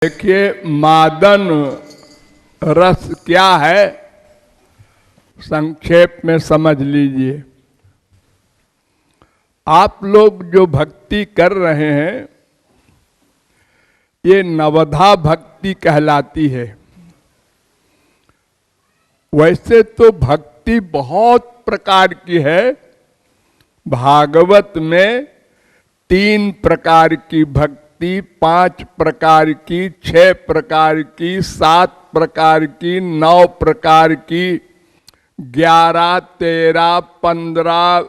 देखिए, मादन रस क्या है, संक्षेप में समझ लीजिए। आप लोग जो भक्ति कर रहे हैं ये नवधा भक्ति कहलाती है। वैसे तो भक्ति बहुत प्रकार की है। भागवत में 3 प्रकार की भक्ति, 5 प्रकार की, 6 प्रकार की, 7 प्रकार की, 9 प्रकार की, 11, 13, 15,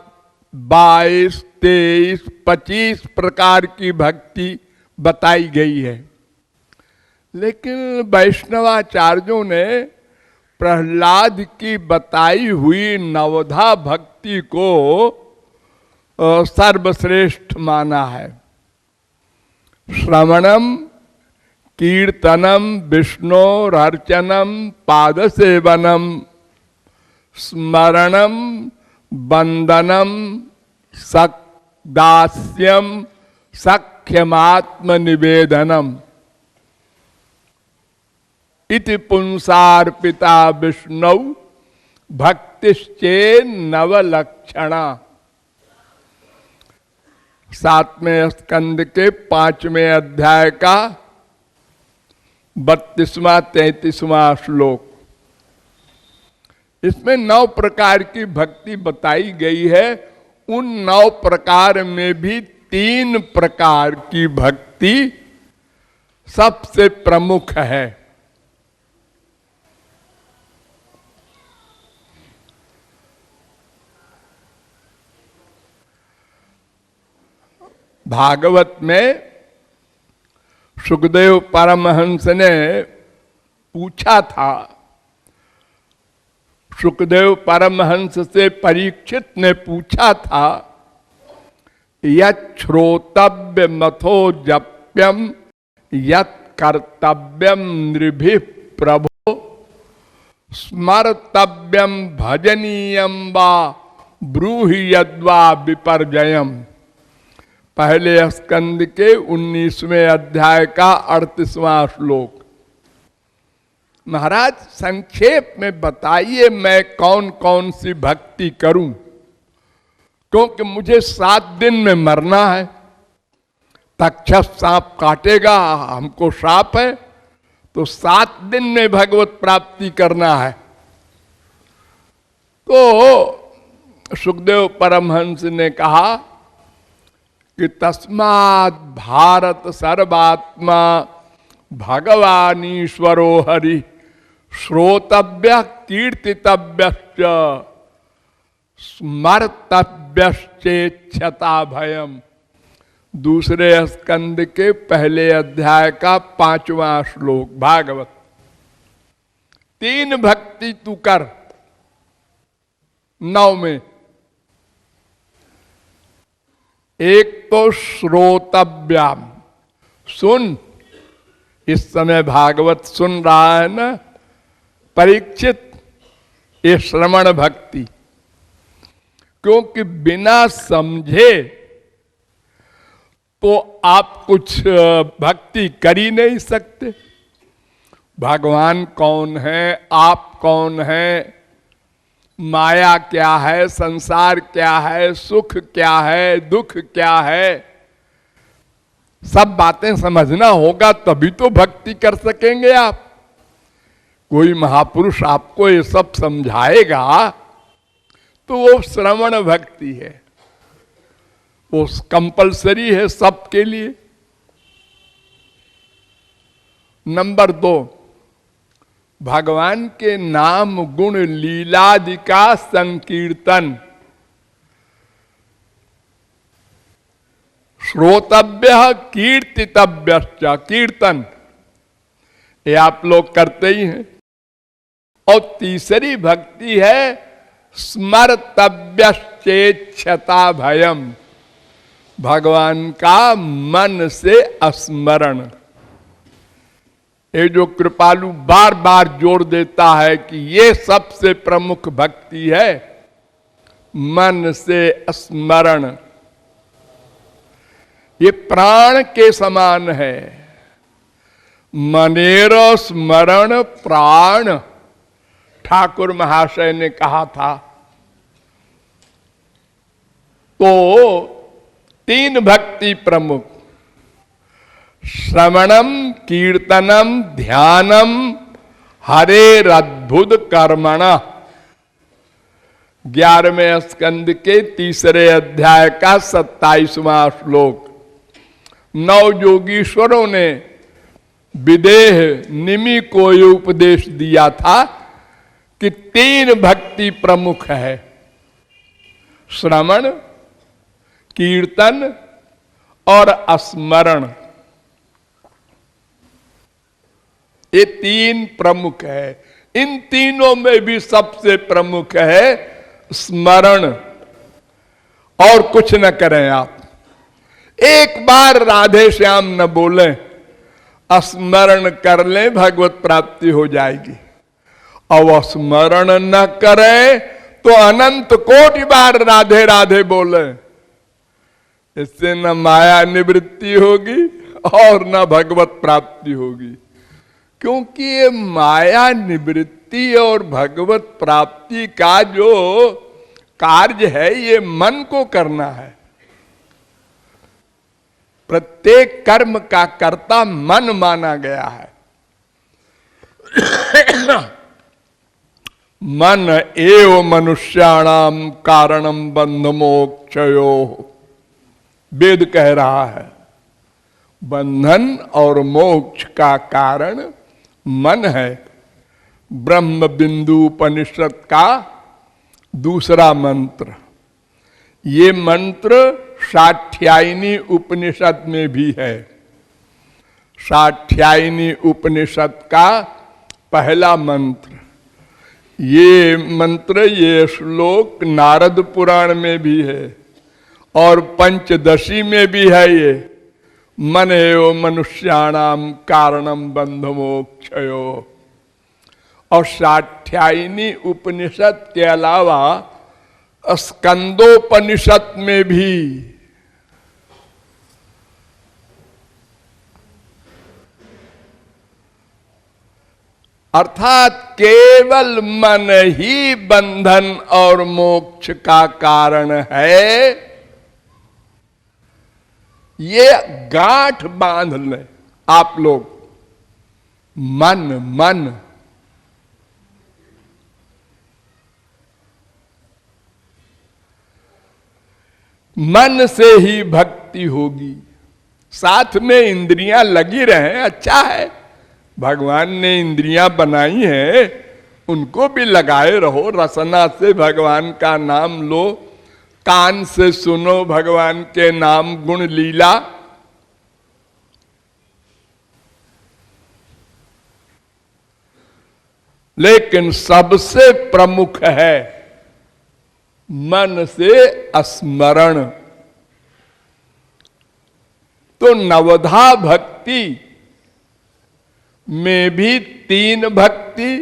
22, 23, 25 प्रकार की भक्ति बताई गई है। लेकिन वैष्णवाचार्यों ने प्रहलाद की बताई हुई नवधा भक्ति को सर्वश्रेष्ठ माना है। श्रवणम, कीर्तनम, विष्णोरर्चनम, पादसेवनम, स्मरणम, वंदनम, दास्यम, सख्यमात्मनिवेदनम इति पुंसार्पिता विष्णु भक्तिश्चे नवलक्षणा। 7वें स्कंद के 5वें अध्याय का 32वां 33वां श्लोक। इसमें 9 प्रकार की भक्ति बताई गई है। उन 9 प्रकार में भी 3 प्रकार की भक्ति सबसे प्रमुख है। भागवत में सुखदेव परमहंस ने पूछा था, सुखदेव परमहंस से परीक्षित ने पूछा था, यत् श्रोतव्य मथो जप्यम यत् कर्तव्यम नृभिः प्रभो स्मर्तव्यम भजनीयम वा ब्रूहि यद्वा विपर्जयम। पहले स्कंद के 19वें अध्याय का 38वां श्लोक। महाराज संक्षेप में बताइए मैं कौन कौन सी भक्ति करूं, क्योंकि मुझे 7 दिन में मरना है। तक्षक सांप काटेगा, हमको श्राप है, तो 7 दिन में भगवत प्राप्ति करना है। तो सुखदेव परमहंस ने कहा कि तस्मात् भारत सर्वात्मा भगवान ईश्वरो हरि श्रोतव्य कीर्तितव्यश्च स्मर्तव्यश्चेच्छता भयम। दूसरे स्कंद के पहले अध्याय का 5वां श्लोक भागवत। 3 भक्ति तू कर 9 में। एक तो श्रोतव्याम, सुन। इस समय भागवत सुन रहा है ना परीक्षित, ये श्रवण भक्ति। क्योंकि बिना समझे तो आप कुछ भक्ति कर ही नहीं सकते। भगवान कौन है, आप कौन है, माया क्या है, संसार क्या है, सुख क्या है, दुख क्या है, सब बातें समझना होगा तभी तो भक्ति कर सकेंगे आप। कोई महापुरुष आपको ये सब समझाएगा तो वो श्रवण भक्ति है, वो कंपलसरी है सबके लिए। नंबर 2, भगवान के नाम गुण लीलादि का संकीर्तन। श्रोतव्य कीर्तितव्यश्च, कीर्तन ये आप लोग करते ही हैं। और तीसरी भक्ति है स्मर्तव्यश्चेच्छता भयम, भगवान का मन से स्मरण। ये जो कृपालु बार बार जोड़ देता है कि ये सबसे प्रमुख भक्ति है, मन से स्मरण। ये प्राण के समान है। मनेर स्मरण प्राण, ठाकुर महाशय ने कहा था। तो तीन भक्ति प्रमुख, श्रवणम कीर्तनम ध्यानम हरेर अद्भुत कर्मण। 11वें स्कंद के तीसरे अध्याय का 27वां श्लोक। 9 योगीश्वरों ने विदेह निमि को ये उपदेश दिया था कि 3 भक्ति प्रमुख है, श्रवण, कीर्तन और स्मरण। ये 3 प्रमुख है। इन तीनों में भी सबसे प्रमुख है स्मरण। और कुछ न करें आप, एक बार राधे श्याम न बोलें, स्मरण कर लें, भगवत प्राप्ति हो जाएगी। और स्मरण न करें तो अनंत कोटि बार राधे राधे बोले, इससे न माया निवृत्ति होगी और न भगवत प्राप्ति होगी। क्योंकि ये माया निवृत्ति और भगवत प्राप्ति का जो कार्य है, ये मन को करना है। प्रत्येक कर्म का कर्ता मन माना गया है। मन एव मनुष्याणाम कारणम बंध मोक्षयो, वेद कह रहा है। बंधन और मोक्ष का कारण मन है। ब्रह्म बिंदु उपनिषद का दूसरा मंत्र, ये मंत्र साठ्यायनी उपनिषद में भी है। साठ्यायनी उपनिषद का पहला मंत्र, ये मंत्र, ये श्लोक नारद पुराण में भी है और पंचदशी में भी है। ये मन एव मनुष्याणाम कारणम बंध मोक्षयो। और साठ्यायनी उपनिषद के अलावा स्कंदोपनिषद में भी अर्थात केवल मन ही बंधन और मोक्ष का कारण है। ये गांठ बांध लें आप लोग। मन मन से ही भक्ति होगी। साथ में इंद्रियां लगी रहें, अच्छा है, भगवान ने इंद्रियां बनाई हैं, उनको भी लगाए रहो। रसना से भगवान का नाम लो, कान से सुनो भगवान के नाम गुण लीला। लेकिन सबसे प्रमुख है मन से स्मरण। तो नवधा भक्ति में भी 3 भक्ति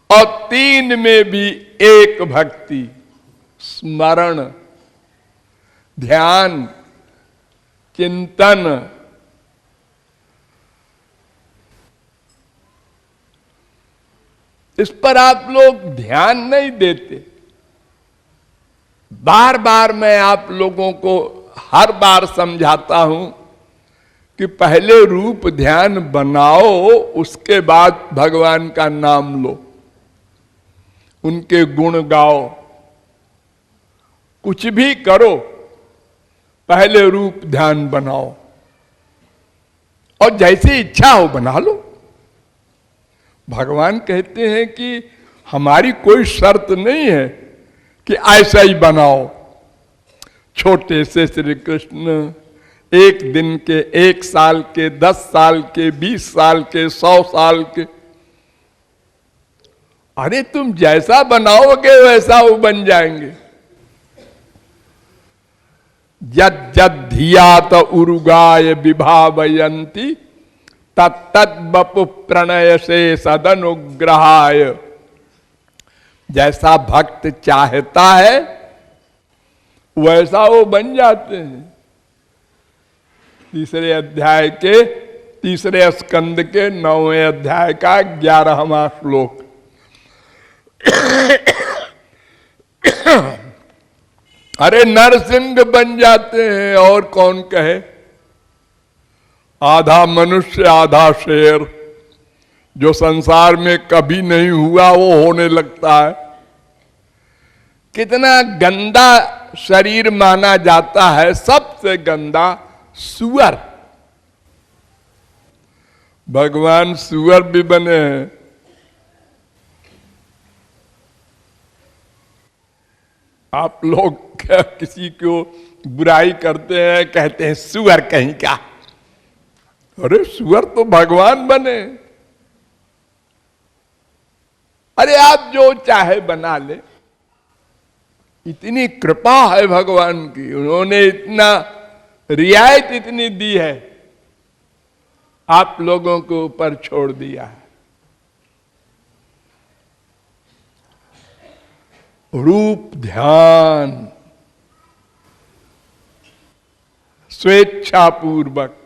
और 3 में भी 1 भक्ति, स्मरण, ध्यान, चिंतन। इस पर आप लोग ध्यान नहीं देते। बार बार मैं आप लोगों को हर बार समझाता हूं कि पहले रूप ध्यान बनाओ, उसके बाद भगवान का नाम लो, उनके गुण गाओ। कुछ भी करो, पहले रूप ध्यान बनाओ और जैसी इच्छा हो बना लो। भगवान कहते हैं कि हमारी कोई शर्त नहीं है कि ऐसा ही बनाओ। छोटे से श्री कृष्ण 1 दिन के, 1 साल के, 10 साल के, 20 साल के, 100 साल के, अरे तुम जैसा बनाओगे वैसा वो बन जाएंगे। यद यद धियात उरुगाय विभावयन्ति तत्तद बपु प्रणय से सदनुग्रहाय। जैसा भक्त चाहता है वैसा वो बन जाते हैं। तीसरे अध्याय के तीसरे स्कंद के 9वें अध्याय का 11वां श्लोक। अरे नरसिंह बन जाते हैं, और कौन कहे। आधा मनुष्य आधा शेर, जो संसार में कभी नहीं हुआ वो होने लगता है। कितना गंदा शरीर माना जाता है, सबसे गंदा सुअर। भगवान सुअर भी बने हैं। आप लोग क्या किसी को बुराई करते हैं, कहते हैं सुअर कहीं का। अरे सुअर तो भगवान बने। अरे आप जो चाहे बना ले, इतनी कृपा है भगवान की, उन्होंने इतना रियायत इतनी दी है, आप लोगों को ऊपर छोड़ दिया है। रूप ध्यान स्वेच्छापूर्वक।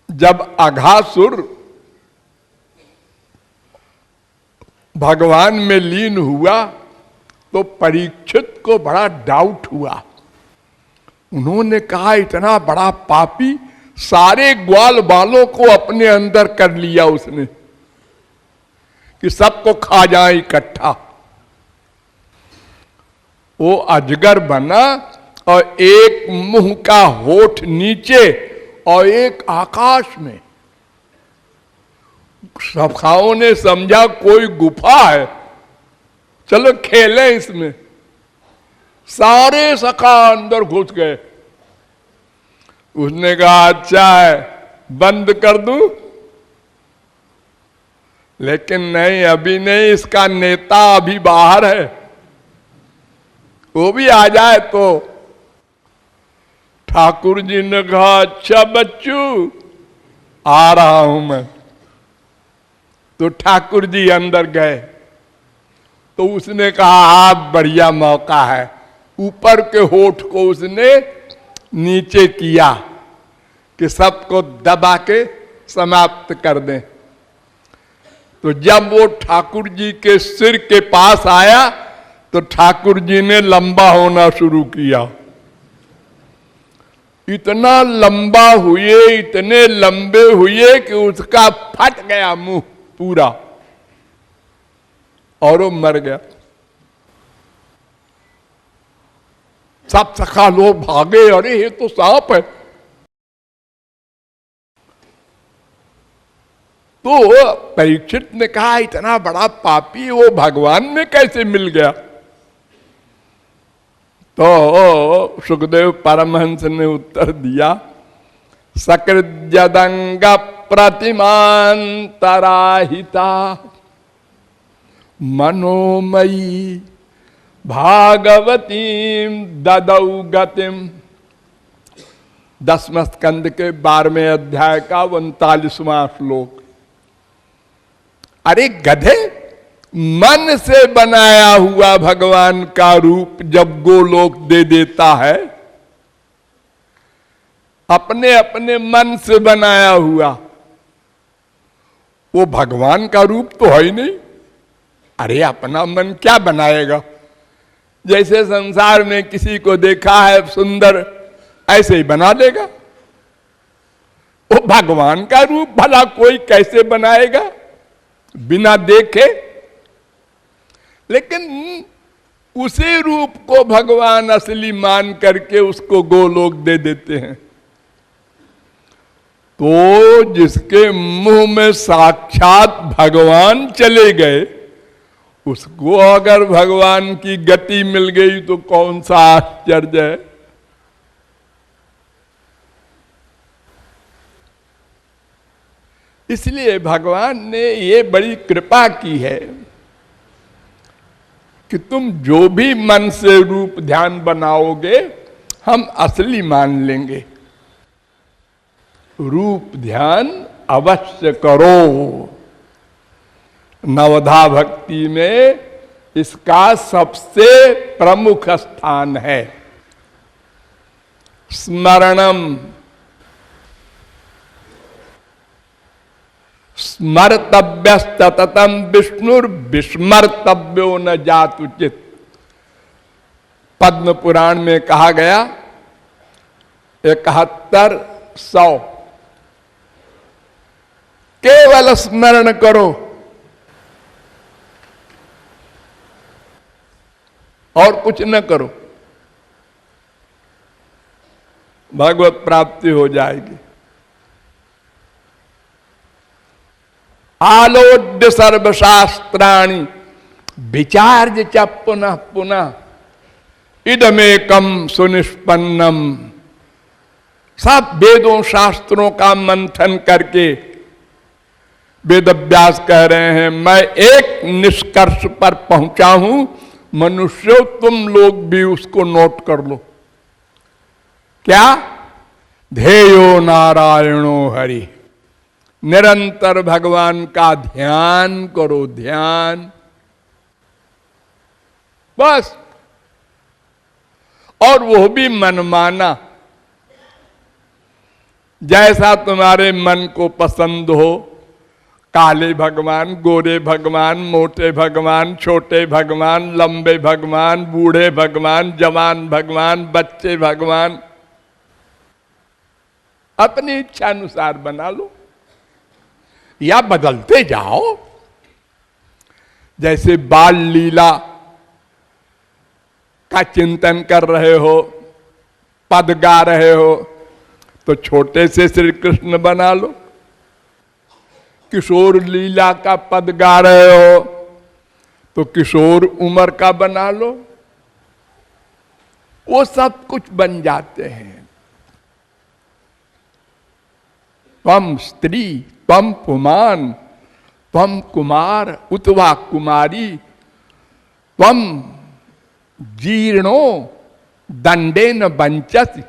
जब अघासुर भगवान में लीन हुआ तो परीक्षित को बड़ा डाउट हुआ। उन्होंने कहा इतना बड़ा पापी, सारे ग्वाल बालों को अपने अंदर कर लिया उसने कि सबको खा जाए इकट्ठा। वो अजगर बना और एक मुंह का होठ नीचे और एक आकाश में। सखाओं ने समझा कोई गुफा है, चलो खेलें इसमें। सारे सखा अंदर घुस गए। उसने कहा अच्छा है, बंद कर दूं? लेकिन नहीं, अभी नहीं, इसका नेता अभी बाहर है, वो भी आ जाए तो। ठाकुर जी ने कहा अच्छा बच्चू, आ रहा हूं मैं। तो ठाकुर जी अंदर गए तो उसने कहा आप बढ़िया मौका है। ऊपर के होठ को उसने नीचे किया कि सबको दबा के समाप्त कर दें। तो जब वो ठाकुर जी के सिर के पास आया तो ठाकुर जी ने लंबा होना शुरू किया। इतना लंबा हुए, इतने लंबे हुए कि उसका फट गया मुंह पूरा और वो मर गया। सब सखा लोग भागे, अरे ये तो सांप है। तो परीक्षित ने कहा इतना बड़ा पापी वो भगवान में कैसे मिल गया। तो सुखदेव परमहंस ने उत्तर दिया, सकृद्यदंग प्रतिमांतराहिता मनोमयी भागवतीम ददौ गतिम। 10वें स्कंद के 12वें अध्याय का 39वां श्लोक। अरे गधे, मन से बनाया हुआ भगवान का रूप जब गोलोक दे देता है, अपने अपने मन से बनाया हुआ, वो भगवान का रूप तो है ही नहीं। अरे अपना मन क्या बनाएगा। जैसे संसार में किसी को देखा है सुंदर, ऐसे ही बना देगा। वो भगवान का रूप भला कोई कैसे बनाएगा बिना देखे। लेकिन उसी रूप को भगवान असली मान करके उसको गोलोक दे देते हैं। तो जिसके मुंह में साक्षात भगवान चले गए, उसको अगर भगवान की गति मिल गई तो कौन सा आश्चर्य है। इसलिए भगवान ने ये बड़ी कृपा की है कि तुम जो भी मन से रूप ध्यान बनाओगे, हम असली मान लेंगे। रूप ध्यान अवश्य करो। नवधा भक्ति में इसका सबसे प्रमुख स्थान है। स्मरणम स्मर्तव्य सततम विष्णुर विस्मर्तव्यो न जात उचित। पद्म पुराण में कहा गया 7100 केवल स्मरण करो और कुछ न करो, भगवत प्राप्ति हो जाएगी। आलोड्य सर्वशास्त्राणि विचार्य च पुनः पुनः इदमेकम सुनिष्पन्नम। सब वेदों शास्त्रों का मंथन करके वेदव्यास कह रहे हैं मैं एक निष्कर्ष पर पहुंचा हूं, मनुष्यों तुम लोग भी उसको नोट कर लो। क्या? ध्येयो नारायणो हरि। निरंतर भगवान का ध्यान करो, ध्यान बस। और वो भी मनमाना, जैसा तुम्हारे मन को पसंद हो। काले भगवान, गोरे भगवान, मोटे भगवान, छोटे भगवान, लंबे भगवान, बूढ़े भगवान, जवान भगवान, बच्चे भगवान, अपनी इच्छा अनुसार बना लो या बदलते जाओ। जैसे बाल लीला का चिंतन कर रहे हो, पद गा रहे हो, तो छोटे से श्री कृष्ण बना लो। किशोर लीला का पद गा रहे हो तो किशोर उम्र का बना लो। वो सब कुछ बन जाते हैं। त्वम स्त्री, त्वम पुमान, त्वम कुमार उतवा कुमारी, त्वम जीर्णो दंडेन बंचति।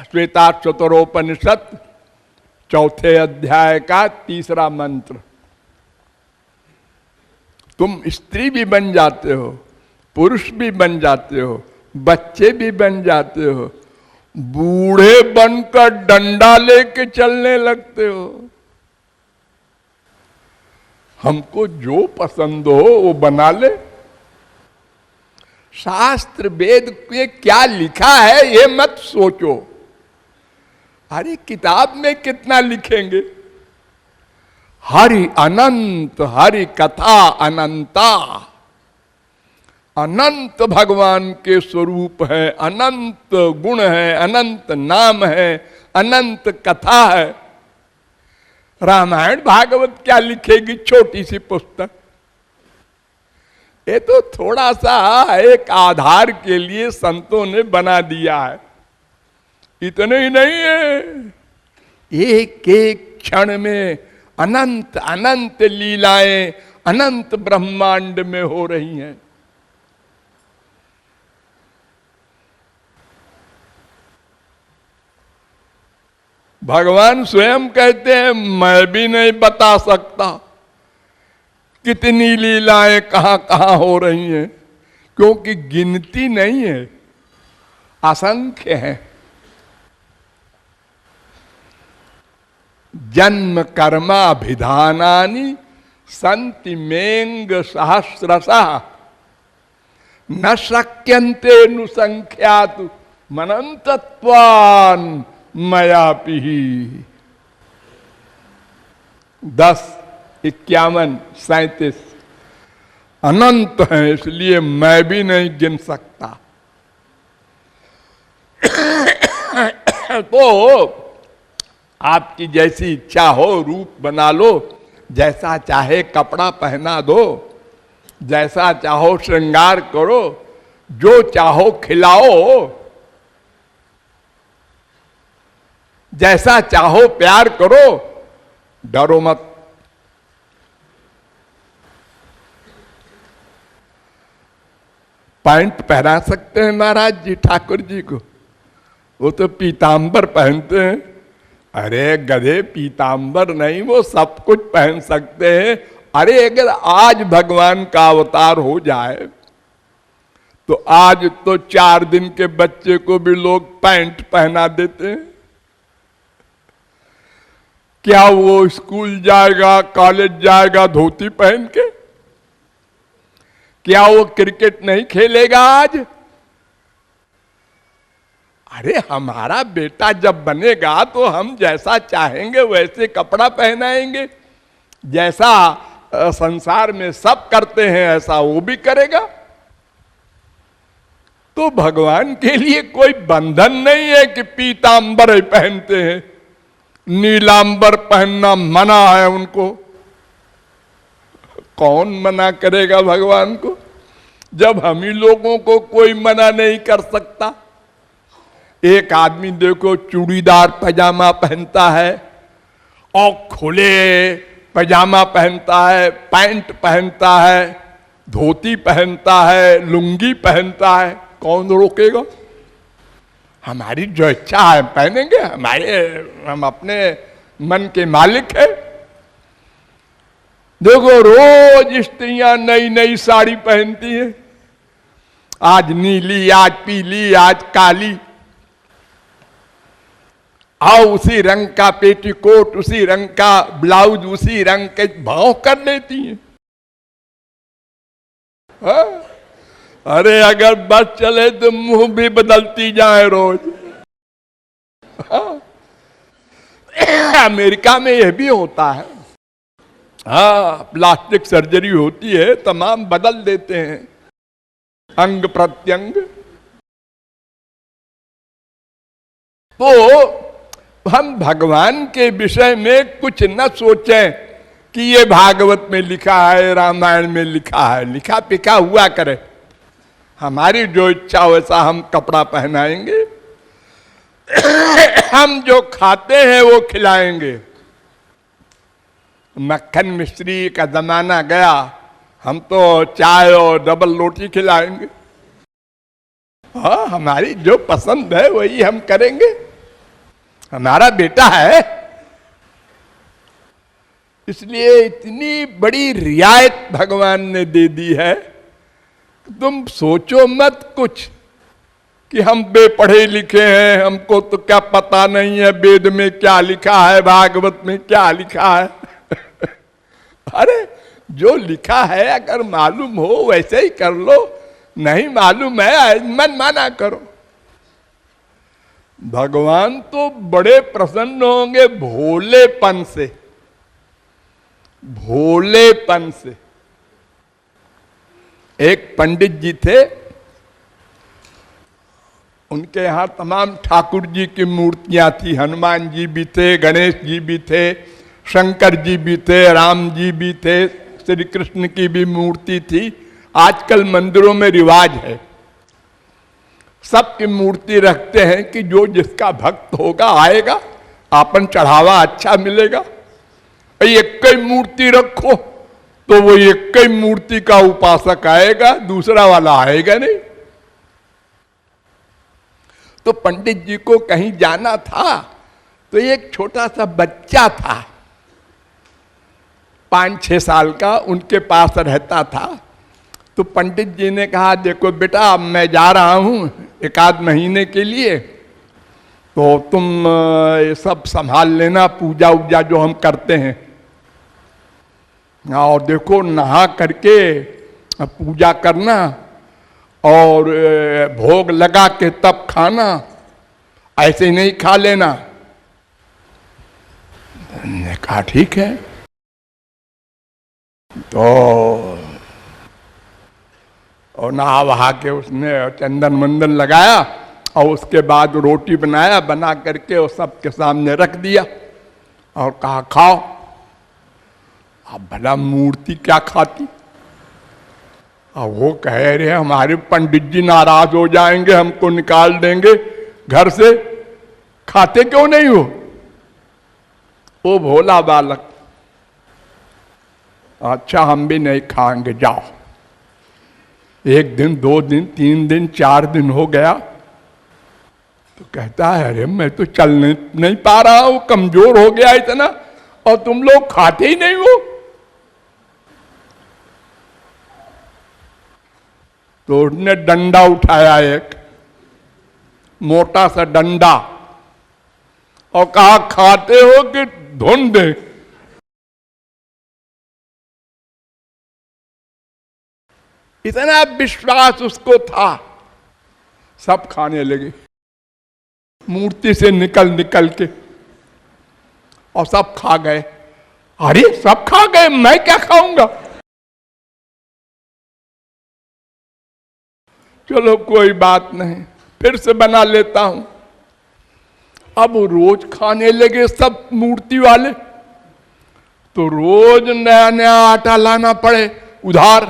श्वेता चतुरोपनिषद 4 अध्याय का 3रा मंत्र। तुम स्त्री भी बन जाते हो, पुरुष भी बन जाते हो, बच्चे भी बन जाते हो, बूढ़े बनकर डंडा लेके चलने लगते हो। हमको जो पसंद हो वो बना ले। शास्त्र वेद में क्या लिखा है ये मत सोचो। अरे किताब में कितना लिखेंगे? हरि अनंत, हरि कथा अनंता। अनंत भगवान के स्वरूप है, अनंत गुण है, अनंत नाम है, अनंत कथा है। रामायण भागवत क्या लिखेगी छोटी सी पुस्तक? ये तो थोड़ा सा एक आधार के लिए संतों ने बना दिया है, इतने ही नहीं है। एक एक क्षण में अनंत अनंत लीलाएं अनंत ब्रह्मांड में हो रही हैं। भगवान स्वयं कहते हैं मैं भी नहीं बता सकता कितनी लीलाएं कहां कहां हो रही हैं, क्योंकि गिनती नहीं है, असंख्य है। जन्म कर्माभिधानानि संति मेंग सहस्रशः न शक्यन्ते नुसंख्यातु मनंतत्वान् मयापि। 10, 51, 37 अनंत है, इसलिए मैं भी नहीं गिन सकता। तो आपकी जैसी इच्छा हो रूप बना लो, जैसा चाहे कपड़ा पहना दो, जैसा चाहो श्रृंगार करो, जो चाहो खिलाओ, जैसा चाहो प्यार करो, डरो मत। पैंट पहना सकते हैं महाराज जी ठाकुर जी को, वो तो पीतांबर पहनते हैं। अरे गधे, पीतांबर नहीं, वो सब कुछ पहन सकते हैं। अरे अगर आज भगवान का अवतार हो जाए तो आज तो 4 दिन के बच्चे को भी लोग पैंट पहना देते हैं। क्या वो स्कूल जाएगा, कॉलेज जाएगा धोती पहन के? क्या वो क्रिकेट नहीं खेलेगा आज? अरे हमारा बेटा जब बनेगा तो हम जैसा चाहेंगे वैसे कपड़ा पहनाएंगे, जैसा संसार में सब करते हैं ऐसा वो भी करेगा। तो भगवान के लिए कोई बंधन नहीं है कि पीतांबर ही पहनते हैं, नीलांबर पहनना मना है उनको। कौन मना करेगा भगवान को, जब हम ही लोगों को कोई मना नहीं कर सकता। एक आदमी देखो चूड़ीदार पैजामा पहनता है और खुले पैजामा पहनता है, पैंट पहनता है, धोती पहनता है, लुंगी पहनता है, कौन रोकेगा? हमारी जो इच्छा है पहनेंगे, हम अपने मन के मालिक है। देखो रोज स्त्रियां नई नई साड़ी पहनती हैं, आज नीली, आज पीली, आज काली, आओ उसी रंग का पेटीकोट, उसी रंग का ब्लाउज, उसी रंग के भाव कर लेती हैं। अरे अगर बस चले तो मुंह भी बदलती जाए रोज। अमेरिका में यह भी होता है, हाँ, प्लास्टिक सर्जरी होती है, तमाम बदल देते हैं अंग प्रत्यंग। तो हम भगवान के विषय में कुछ न सोचें कि ये भागवत में लिखा है, रामायण में लिखा है, लिखा पिखा हुआ करे। हमारी जो इच्छा वैसा हम कपड़ा पहनाएंगे, हम जो खाते हैं वो खिलाएंगे। मक्खन मिश्री का जमाना गया, हम तो चाय और डबल रोटी खिलाएंगे। हाँ, हमारी जो पसंद है वही हम करेंगे, हमारा बेटा है। इसलिए इतनी बड़ी रियायत भगवान ने दे दी है, तुम सोचो मत कुछ कि हम बेपढ़े लिखे हैं, हमको तो क्या पता नहीं है वेद में क्या लिखा है, भागवत में क्या लिखा है। अरे जो लिखा है अगर मालूम हो वैसे ही कर लो, नहीं मालूम है मन माना करो। भगवान तो बड़े प्रसन्न होंगे भोलेपन से, भोलेपन से। एक पंडित जी थे, उनके यहां तमाम ठाकुर जी की मूर्तियां थी, हनुमान जी भी थे, गणेश जी भी थे, शंकर जी भी थे, राम जी भी थे, श्री कृष्ण की भी मूर्ति थी। आजकल मंदिरों में रिवाज है, सबकी मूर्ति रखते हैं कि जो जिसका भक्त होगा आएगा, आपन चढ़ावा अच्छा मिलेगा। एक ही मूर्ति रखो तो वो एक ही मूर्ति का उपासक आएगा, दूसरा वाला आएगा नहीं। तो पंडित जी को कहीं जाना था, तो एक छोटा सा बच्चा था 5-6 साल का, उनके पास रहता था। तो पंडित जी ने कहा, देखो बेटा मैं जा रहा हूं 1-आध महीने के लिए, तो तुम ये सब संभाल लेना, पूजा उजा जो हम करते हैं, और देखो नहा करके पूजा करना और भोग लगा के तब खाना, ऐसे ही नहीं खा लेना। ने कहा ठीक है। तो और नहा वहा के उसने चंदन मंदन लगाया और उसके बाद रोटी बनाया, बना करके और सबके सामने रख दिया और कहा खाओ। अब भला मूर्ति क्या खाती? अब वो कह रहे हमारे पंडित जी नाराज हो जाएंगे, हमको निकाल देंगे घर से, खाते क्यों नहीं हो? वो भोला बालक, अच्छा हम भी नहीं खाएंगे, जाओ। 1 दिन 2 दिन 3 दिन 4 दिन हो गया, तो कहता है अरे मैं तो चल नहीं पा रहा हूं, कमजोर हो गया इतना, और तुम लोग खाते ही नहीं हो। तो उसने डंडा उठाया, एक मोटा सा डंडा, और कहा खाते हो कि ढूंढ दे। इतना विश्वास उसको था, सब खाने लगे मूर्ति से निकल निकल के, और सब खा गए। अरे सब खा गए, मैं क्या खाऊंगा? चलो कोई बात नहीं, फिर से बना लेता हूं। अब रोज खाने लगे सब मूर्ति वाले, तो रोज नया नया आटा लाना पड़े उधार।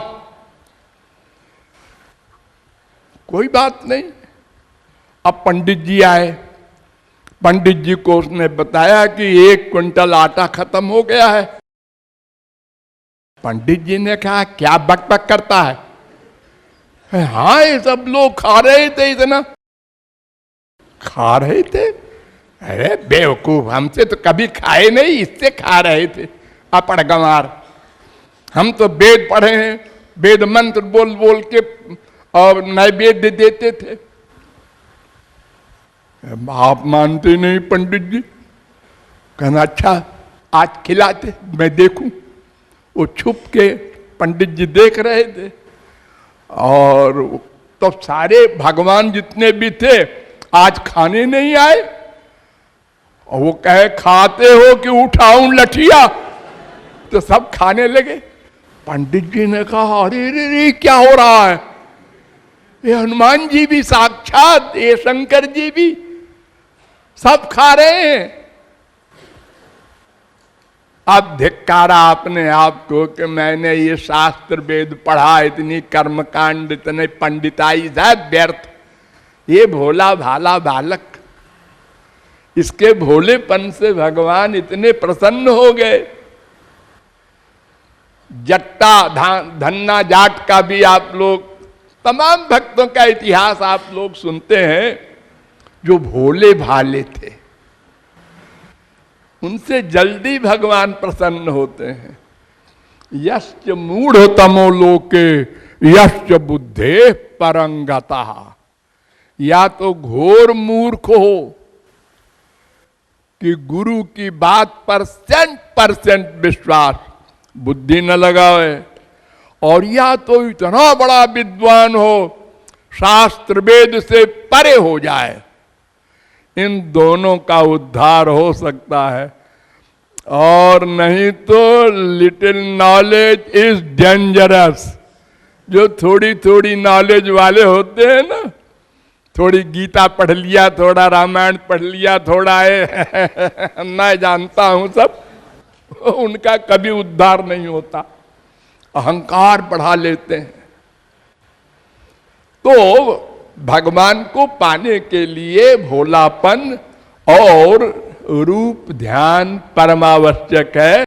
कोई बात नहीं। अब पंडित जी आए, पंडित जी को उसने बताया कि 1 क्विंटल आटा खत्म हो गया है। पंडित जी ने कहा क्या बकबक करता है? हाँ, ये सब लोग खा रहे थे, इतना खा रहे थे। अरे बेवकूफ, हमसे तो कभी खाए नहीं, इससे खा रहे थे अपड़ गंवार। हम तो वेद पढ़े हैं, वेद मंत्र बोल बोल के और नैवेद्य देते थे। आप मानते नहीं पंडित जी? कहना अच्छा आज खिलाते, मैं देखूं। वो छुप के पंडित जी देख रहे थे, और तो सारे भगवान जितने भी थे आज खाने नहीं आए। और वो कहे खाते हो कि उठाऊं लठिया, तो सब खाने लगे। पंडित जी ने कहा अरे रे रे क्या हो रहा है? ये हनुमान जी भी साक्षात, ये शंकर जी भी सब खा रहे हैं। अब धिक्कारा अपने आप को कि मैंने ये शास्त्र वेद पढ़ा, इतनी कर्मकांड, इतने पंडिताई, शायद व्यर्थ। ये भोला भाला बालक, इसके भोलेपन से भगवान इतने प्रसन्न हो गए। जट्टा धन्ना जाट का भी आप लोग, तमाम भक्तों का इतिहास आप लोग सुनते हैं जो भोले भाले थे, उनसे जल्दी भगवान प्रसन्न होते हैं। यश्च मूढ़ तमो लोके यश्च बुद्धे परंगता। या तो घोर मूर्ख हो कि गुरु की बात पर 100% विश्वास, बुद्धि न लगावे, और या तो इतना बड़ा विद्वान हो, शास्त्र वेद से परे हो जाए। इन दोनों का उद्धार हो सकता है, और नहीं तो लिटिल नॉलेज इज डेंजरस। जो थोड़ी थोड़ी नॉलेज वाले होते हैं ना, थोड़ी गीता पढ़ लिया, थोड़ा रामायण पढ़ लिया, थोड़ा मैं जानता हूं सब, उनका कभी उद्धार नहीं होता, अहंकार बढ़ा लेते हैं। तो भगवान को पाने के लिए भोलापन और रूप ध्यान परमावश्यक है।